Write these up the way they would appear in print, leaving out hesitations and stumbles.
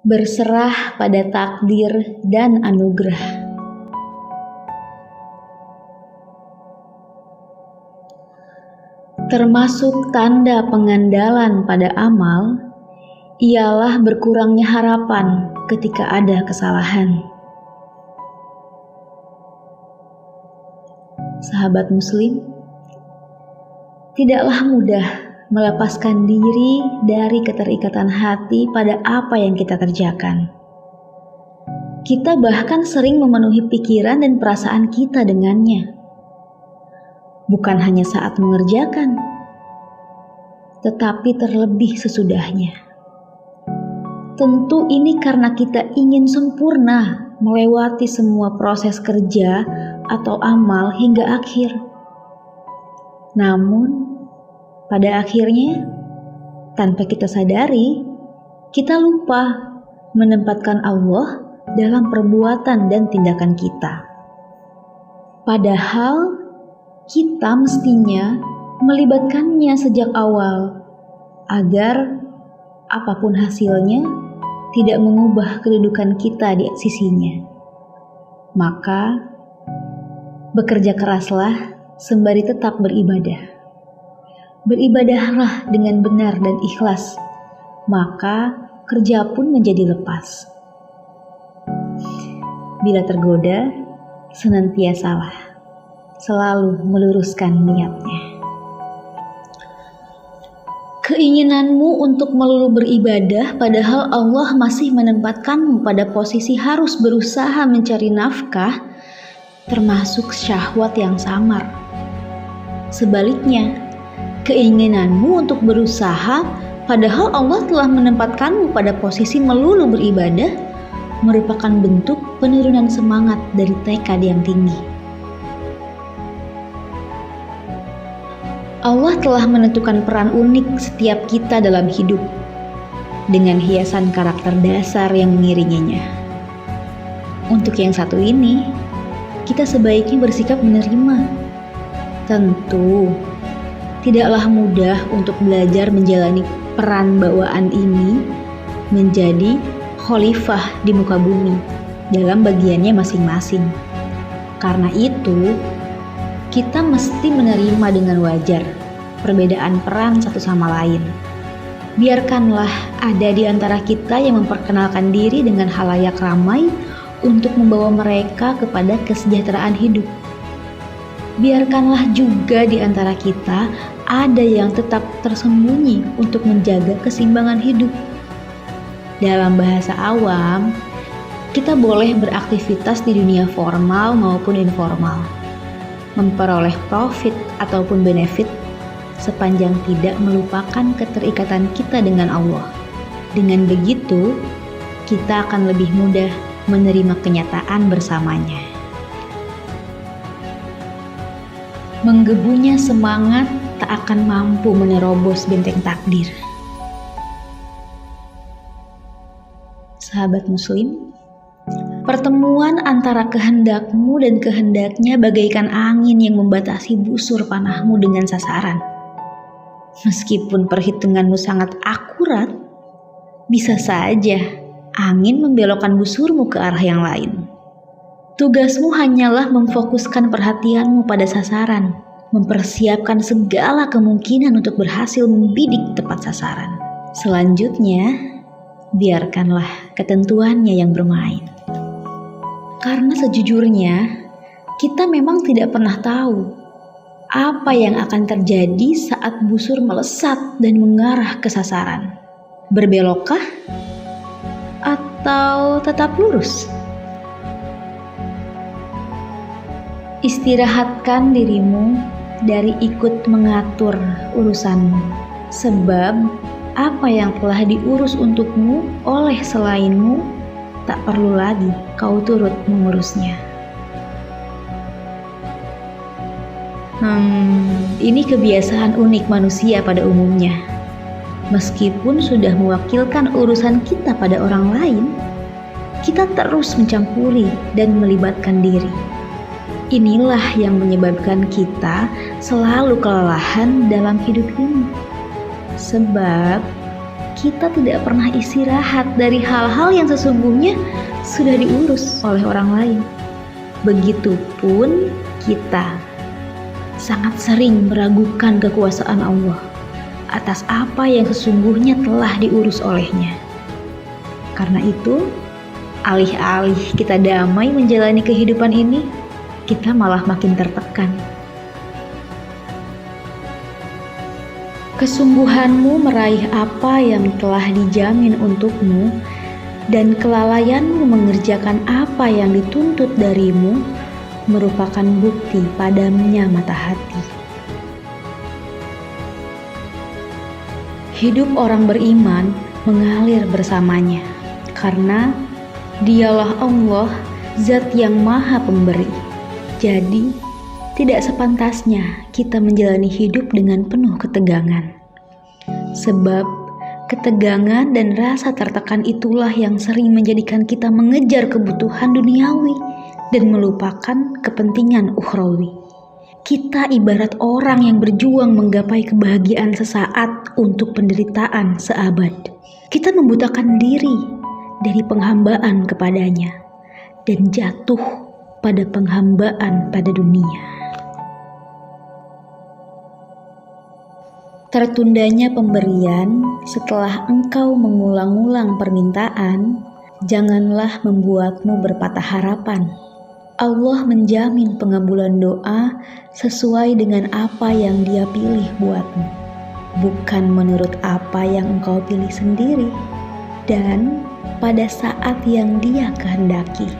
berserah pada takdir dan anugerah. Termasuk tanda pengandalan pada amal, ialah berkurangnya harapan ketika ada kesalahan. Sahabat Muslim, tidaklah mudah melepaskan diri dari keterikatan hati pada apa yang kita kerjakan. Kita bahkan sering memenuhi pikiran dan perasaan kita dengannya. Bukan hanya saat mengerjakan, tetapi terlebih sesudahnya. Tentu ini karena kita ingin sempurna melewati semua proses kerja atau amal hingga akhir. Namun, pada akhirnya, tanpa kita sadari, kita lupa menempatkan Allah dalam perbuatan dan tindakan kita. Padahal, kita mestinya melibatkannya sejak awal, agar apapun hasilnya tidak mengubah kedudukan kita di sisinya. Maka, bekerja keraslah sembari tetap beribadah. Beribadahlah dengan benar dan ikhlas, maka kerja pun menjadi lepas. Bila tergoda, senantiasalah selalu meluruskan niatnya. Keinginanmu untuk melulu beribadah padahal Allah masih menempatkanmu pada posisi harus berusaha mencari nafkah, termasuk syahwat yang samar. Sebaliknya, keinginanmu untuk berusaha padahal Allah telah menempatkanmu pada posisi melulu beribadah merupakan bentuk penurunan semangat dari tekad yang tinggi. Allah telah menentukan peran unik setiap kita dalam hidup dengan hiasan karakter dasar yang mengiringinya. Untuk yang satu ini, kita sebaiknya bersikap menerima. Tentu, tidaklah mudah untuk belajar menjalani peran bawaan ini menjadi khalifah di muka bumi dalam bagiannya masing-masing. Karena itu, kita mesti menerima dengan wajar perbedaan peran satu sama lain. Biarkanlah ada di antara kita yang memperkenalkan diri dengan halayak ramai untuk membawa mereka kepada kesejahteraan hidup. Biarkanlah juga di antara kita ada yang tetap tersembunyi untuk menjaga keseimbangan hidup. Dalam bahasa awam, kita boleh beraktivitas di dunia formal maupun informal, memperoleh profit ataupun benefit sepanjang tidak melupakan keterikatan kita dengan Allah. Dengan begitu, kita akan lebih mudah menerima kenyataan bersamanya. Menggebunya semangat tak akan mampu menerobos benteng takdir. Sahabat Muslim, pertemuan antara kehendakmu dan kehendaknya bagaikan angin yang membatasi busur panahmu dengan sasaran. Meskipun perhitunganmu sangat akurat, bisa saja angin membelokkan busurmu ke arah yang lain. Tugasmu hanyalah memfokuskan perhatianmu pada sasaran, mempersiapkan segala kemungkinan untuk berhasil membidik tepat sasaran. Selanjutnya, biarkanlah ketentuannya yang bermain. Karena sejujurnya, kita memang tidak pernah tahu apa yang akan terjadi saat busur melesat dan mengarah ke sasaran. Berbelokkah? Atau tetap lurus? Istirahatkan dirimu dari ikut mengatur urusanmu, sebab apa yang telah diurus untukmu oleh selainmu tak perlu lagi kau turut mengurusnya. Ini kebiasaan unik manusia pada umumnya. Meskipun sudah mewakilkan urusan kita pada orang lain, kita terus mencampuri dan melibatkan diri. Inilah yang menyebabkan kita selalu kelelahan dalam hidup ini. Sebab kita tidak pernah istirahat dari hal-hal yang sesungguhnya sudah diurus oleh orang lain. Begitupun kita sangat sering meragukan kekuasaan Allah atas apa yang sesungguhnya telah diurus olehnya. Karena itu, alih-alih kita damai menjalani kehidupan ini, kita malah makin tertekan. Kesungguhanmu meraih apa yang telah dijamin untukmu dan kelalaianmu mengerjakan apa yang dituntut darimu merupakan bukti padamnya mata hati. Hidup orang beriman mengalir bersamanya, karena Dialah Allah, Zat yang Maha Pemberi. Jadi, tidak sepantasnya kita menjalani hidup dengan penuh ketegangan. Sebab, ketegangan dan rasa tertekan itulah yang sering menjadikan kita mengejar kebutuhan duniawi dan melupakan kepentingan ukhrawi. Kita ibarat orang yang berjuang menggapai kebahagiaan sesaat untuk penderitaan seabad. Kita membutakan diri dari penghambaan kepadanya dan jatuh pada penghambaan pada dunia. Tertundanya pemberian setelah engkau mengulang-ulang permintaan, janganlah membuatmu berpatah harapan. Allah menjamin pengabulan doa sesuai dengan apa yang Dia pilih buatmu, bukan menurut apa yang engkau pilih sendiri, dan pada saat yang Dia kehendaki,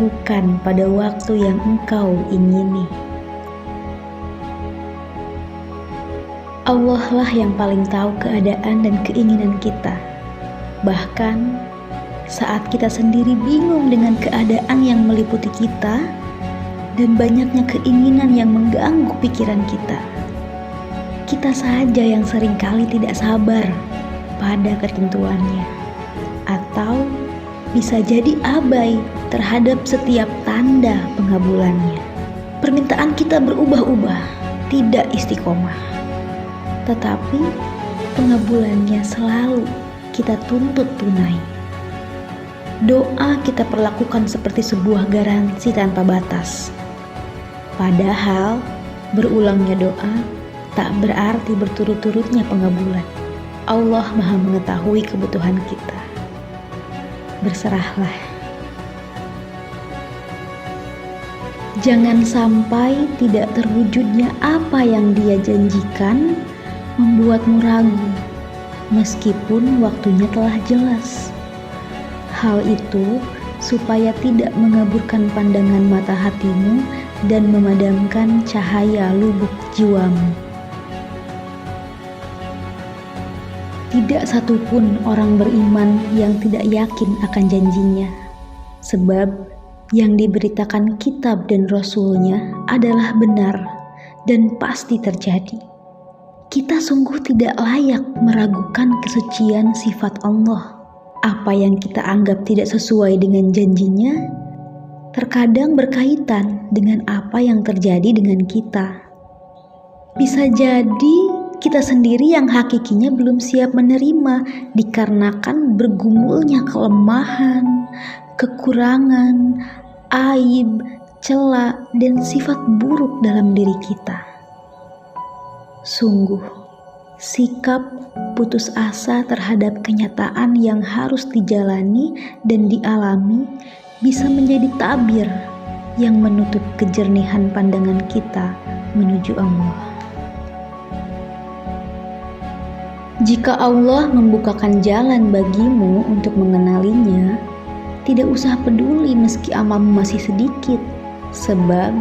bukan pada waktu yang engkau ingini. Allah lah yang paling tahu keadaan dan keinginan kita. Bahkan saat kita sendiri bingung dengan keadaan yang meliputi kita dan banyaknya keinginan yang mengganggu pikiran kita, kita saja yang seringkali tidak sabar pada ketentuannya, atau bisa jadi abai terhadap setiap tanda pengabulannya. Permintaan kita berubah-ubah, tidak istiqomah, tetapi pengabulannya selalu kita tuntut tunai. Doa kita perlakukan seperti sebuah garansi tanpa batas. Padahal berulangnya doa tak berarti berturut-turutnya pengabulan. Allah Maha mengetahui kebutuhan kita. Berserahlah. Jangan sampai tidak terwujudnya apa yang Dia janjikan membuatmu ragu, meskipun waktunya telah jelas. Hal itu supaya tidak mengaburkan pandangan mata hatimu dan memadamkan cahaya lubuk jiwamu. Tidak satupun orang beriman yang tidak yakin akan janjinya, sebab yang diberitakan kitab dan rasulnya adalah benar dan pasti terjadi. Kita sungguh tidak layak meragukan kesucian sifat Allah. Apa yang kita anggap tidak sesuai dengan janjinya, terkadang berkaitan dengan apa yang terjadi dengan kita. Bisa jadi kita sendiri yang hakikinya belum siap menerima dikarenakan bergumulnya kelemahan, kekurangan, aib, cela, dan sifat buruk dalam diri kita. Sungguh, sikap putus asa terhadap kenyataan yang harus dijalani dan dialami bisa menjadi tabir yang menutup kejernihan pandangan kita menuju Allah. Jika Allah membukakan jalan bagimu untuk mengenalinya, tidak usah peduli meski amalmu masih sedikit, sebab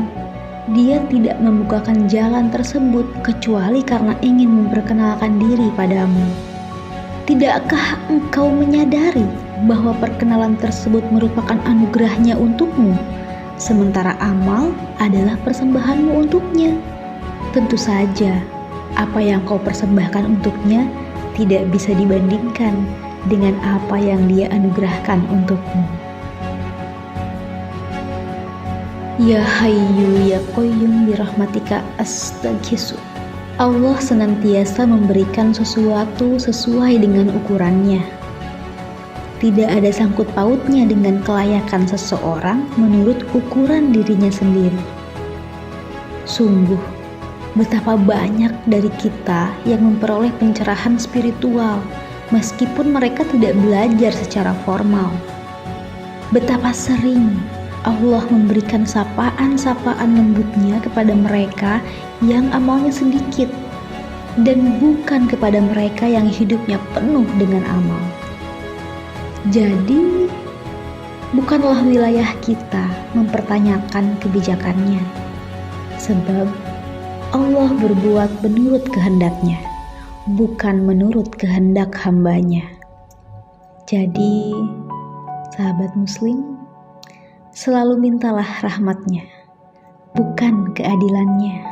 Dia tidak membukakan jalan tersebut kecuali karena ingin memperkenalkan diri padamu. Tidakkah engkau menyadari bahwa perkenalan tersebut merupakan anugerahnya untukmu, sementara amal adalah persembahanmu untuknya? Tentu saja, apa yang kau persembahkan untuknya tidak bisa dibandingkan dengan apa yang Dia anugerahkan untukmu. Ya Hayyu Ya Qayyum birahmatika astaghiitsu. Allah senantiasa memberikan sesuatu sesuai dengan ukurannya. Tidak ada sangkut pautnya dengan kelayakan seseorang menurut ukuran dirinya sendiri. Sungguh, betapa banyak dari kita yang memperoleh pencerahan spiritual meskipun mereka tidak belajar secara formal. Betapa sering Allah memberikan sapaan-sapaan lembutnya kepada mereka yang amalnya sedikit dan bukan kepada mereka yang hidupnya penuh dengan amal. Jadi, bukanlah wilayah kita mempertanyakan kebijakannya, sebab Allah berbuat menurut kehendaknya, bukan menurut kehendak hambanya. Jadi, sahabat muslim, selalu mintalah rahmatnya, bukan keadilannya.